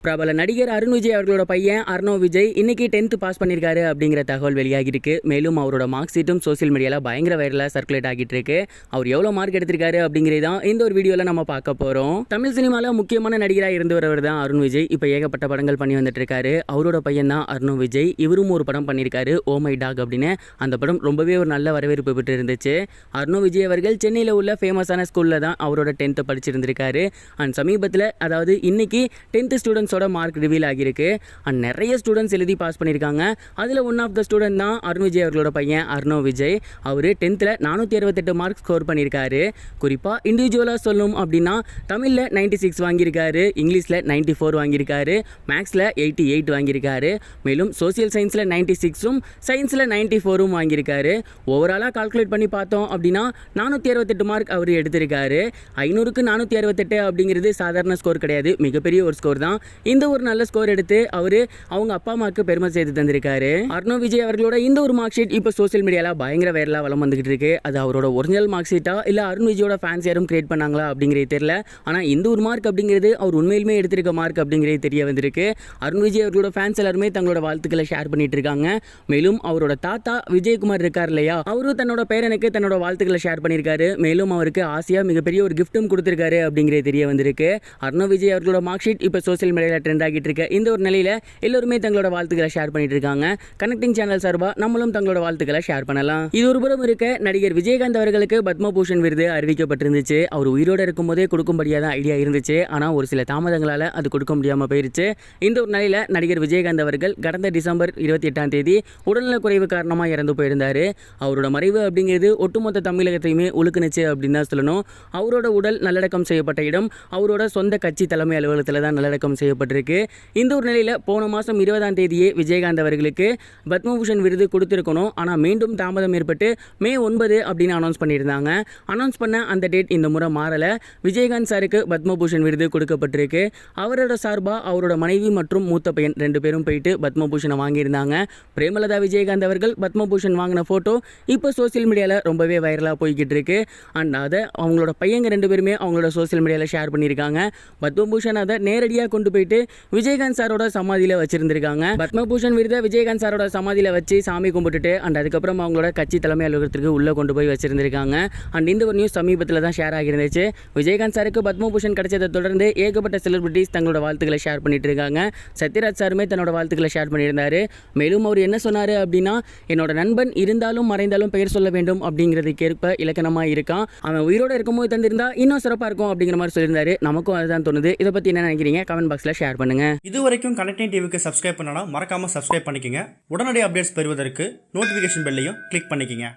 பிரபல நடிகர் அருண் விஜய் அவர்களோட பையன் அர்ணவ் விஜய் இன்னைக்கு 10th பாஸ் பண்ணியிருக்காரு அப்படிங்கிற தகவல் வெளியாகிருக்கு. மேலும் அவரோட மார்க் ஷீட்டும் சோசியல் மீடியாவில் பயங்கர வைரலாக சர்க்குலேட் ஆகிட்டு இருக்கு. அவர் எவ்வளோ மார்க் எடுத்திருக்காரு அப்படிங்கிறதான் இந்த ஒரு வீடியோவில் நம்ம பார்க்க போகிறோம். தமிழ் சினிமாவில் முக்கியமான நடிகராக இருந்து வரவர் தான் அருண் விஜய். இப்போ ஏகப்பட்ட படங்கள் பண்ணி வந்துட்டு இருக்காரு. அவரோட பையன் தான் அர்ணவ் விஜய். இவரும் ஒரு படம் பண்ணியிருக்காரு, ஓ மை டாக் அப்படின்னு. அந்த படம் ரொம்பவே ஒரு நல்ல வரவேற்பு பெற்று இருந்துச்சு. அர்ணவ் விஜய் அவர்கள் சென்னையில் உள்ள ஃபேமஸான ஸ்கூலில் தான் அவரோட 10th படிச்சிருந்திருக்காரு. அண்ட் சமீபத்தில் அதாவது இன்னைக்கு 10th ஸ்டூடெண்ட்ஸோட மார்க் ரிவீல் ஆகியிருக்கு. அண்ட் நிறைய ஸ்டூடெண்ட்ஸ் எழுதி பாஸ் பண்ணியிருக்காங்க. அதில் ஒன் ஆஃப் த ஸ்டூடெண்ட் தான் அருண் விஜய் அவர்களோட பையன் அர்ணவ் விஜய். அவர் 10th 468 மார்க் ஸ்கோர் பண்ணியிருக்காரு. குறிப்பாக இண்டிவிஜுவலாக சொல்லணும் அப்படின்னா தமிழில் 96 வாங்கியிருக்காரு, இங்கிலீஷில் 94 வாங்கியிருக்காரு, மேக்ஸில் 88 வாங்கியிருக்காரு. மேலும் சோசியல் சயின்ஸில் 96ம் சயின்ஸில் 94ம் வாங்கியிருக்காரு. ஓவராலாக கால்குலேட் பண்ணி பார்த்தோம் அப்படின்னா 468 மார்க் அவர் எடுத்திருக்காரு. 500க்கு 468 அப்படிங்கிறது சாதாரண ஸ்கோர் கிடையாது, மிகப்பெரிய ஒரு ஸ்கோர் தான். இந்த ஒரு நல்ல ஸ்கோர் எடுத்து அவர் அவங்க அப்பா அம்மாவுக்கு பெருமை சேர்த்து தந்திருக்காரு. அர்ணவ் விஜய் அவர்களோட இந்த ஒரு மார்க் ஷீட் இப்போ சோசியல் மீடியாவில் பயங்கர வைரலாக வளம் வந்துகிட்டு இருக்கு. அது அவரோட ஒரிஜினல் மார்க் ஷீட்டா இல்லை அருண் விஜயோட ஃபேன்ஸ் யாரும் கிரியேட் பண்ணாங்களா அப்படிங்கிறது தெரியல. ஆனால் இந்த ஒரு மார்க் அப்படிங்கிறது அவர் உண்மையிலுமே எடுத்திருக்க மார்க் அப்படிங்கிறது தெரிய வந்திருக்கு. அருண் விஜய் அவர்களோட ஃபேன்ஸ் எல்லாருமே தங்களோட வாழ்த்துக்களை ஷேர் பண்ணிட்டு இருக்காங்க. மேலும் அவரோட தாத்தா விஜயகுமார் இருக்கார் இல்லையா, அவரும் தன்னோட பேரனுக்கு தன்னோட வாழ்த்துக்களை ஷேர் பண்ணியிருக்காரு. மேலும் அவருக்கு ஆசையாக மிகப்பெரிய ஒரு கிஃப்ட்டும் கொடுத்திருக்காரு அப்படிங்கிறது தெரிய வந்திருக்கு. அர்ணவ் விஜய் அவர்களோட மார்க் ஷீட் இப்போ சோசியல் மீடியாவில் ட்ரெண்ட் ஆகிட்டு இருக்க இந்த ஒரு நிலையில எல்லோருமே தங்களோட வாழ்த்துக்களை ஷேர் பண்ணிட்டு இருக்காங்க. கனெக்டிங் சேனல் சார்பா நம்மளும் தங்களோட வாழ்த்துக்களை ஷேர் பண்ணலாம். இது ஒரு புறம் இருக்க, நடிகர் விஜயகாந்த் அவர்களுக்கு பத்மபூஷன் விருது அறிவிக்கப்பட்டிருந்துச்சு. அவர் உயிரோடு இருக்கும்போதே கொடுக்கும்படியாக தான் ஐடியா இருந்துச்சு. ஆனால் ஒரு சில தாமதங்களால் அது கொடுக்க முடியாமல் போயிருச்சு. இந்த ஒரு நிலையில நடிகர் விஜயகாந்த் அவர்கள் கடந்த டிசம்பர் 28ஆம் தேதி உடல்நலக்குறைவு காரணமாக இறந்து போயிருந்தார். அவரோட மறைவு அப்படிங்கிறது ஒட்டுமொத்த தமிழகத்தையுமே உழுக்குனுச்சு அப்படின்னு தான் சொல்லணும். அவரோட உடல் நல்லடக்கம் செய்யப்பட்ட இடம் அவரோட சொந்த கட்சி தலைமை அலுவலகத்தில் தான் நல்லடக்கம் செய்யப்பட்டிருக்கு. இந்த ஒரு நிலையில் போன மாதம் 20ஆம் தேதியே விஜயகாந்த் அவர்களுக்கு பத்மபூஷன் விருது கொடுத்துருக்கணும். ஆனால் மீண்டும் தாமதம் ஏற்பட்டு மே 9 அப்படின்னு அனௌன்ஸ் பண்ணியிருந்தாங்க. அனௌன்ஸ் பண்ண அந்த டேட் இந்த முறை மாறலை. விஜயகாந்த் சாருக்கு பத்மபூஷன் விருது கொடுக்கப்பட்டிருக்கு. அவரோட சார்பாக அவரோட மனைவி மற்றும் மூத்த பையன் 2 பேரும் போயிட்டு பத்மபூஷனை வாங்கியிருந்தாங்க. பிரேமலதா விஜயகாந்த் அவர்கள் பத்மபூஷன் வாங்கின ஃபோட்டோ இப்போ சோசியல் மீடியாவில் ரொம்பவே வைரலாக போய்கிட்டு இருக்கு. அண்ட் அதை அவங்களோட பையங்க 2 பேருமே அவங்களோட சோசியல் மீடியாவில் ஷேர் பண்ணியிருக்காங்க. பத்மபூஷன் அதை நேரடியாக கொண்டு போயிட்டு விஜயகாந்த் சாரோட சமாதியில் வச்சிருந்திருக்காங்க. பத்மபூஷன் விருதை விஜயகாந்த் சாரோட சமாதியில் வச்சு சாமி கும்பிட்டுட்டு அண்ட் அதுக்கப்புறம் அவங்களோட கட்சி தலைமை அலுவலகத்திற்கு உள்ளே கொண்டு போய் வச்சிருந்திருக்காங்க. அண்ட் இந்த ஒரு நியூஸ் சமீபத்தில் தான் ஷேர் ஆகியிருந்துச்சு. விஜயகாந்த் சாருக்கு பத்மபூஷன் கிடைச்சதை தொடர்ந்து ஏகப்பட்ட செலிபிரிட்டிஸ் தங்களோட வாழ்த்துக்களை ஷேர் பண்ணிட்டு இருக்காங்க. சத்யராஜ் சாருமே தன்னோட வாழ்த்துக்களை ஷேர் பண்ணியிருந்தாரு. மேலும் அவர் என்ன சொன்னார் அப்படின்னா, என்னோட நண்பன் இருந்தாலும் மறைந்தாலும் பெயர் சொல்ல வேண்டும் அப்படிங்கிறதுக்கேற்ப இலக்கணமாக இருக்கான். அவன் உயிரோடு இருக்கும்போது தந்திருந்தா இன்னும் சிறப்பாக இருக்கும் அப்படிங்கிற மாதிரி சொல்லியிருந்தாரு. நமக்கும் அதுதான் தோணுது. இதை பற்றி என்ன நினைக்கிறீங்க? கமெண்ட் பாக்ஸில் ஷேர் பண்ணுங்க. இதுவரைக்கும் கனெக்டிங் டிவிக்கு சப்ஸ்கிரைப் பண்ணனா மறக்காம சப்ஸ்கிரைப் பண்ணிக்கங்க. உடனடி அப்டேட்ஸ் பெறுவதற்கு நோட்டிஃபிகேஷன் பெல்லையும் கிளிக் பண்ணிக்கங்க.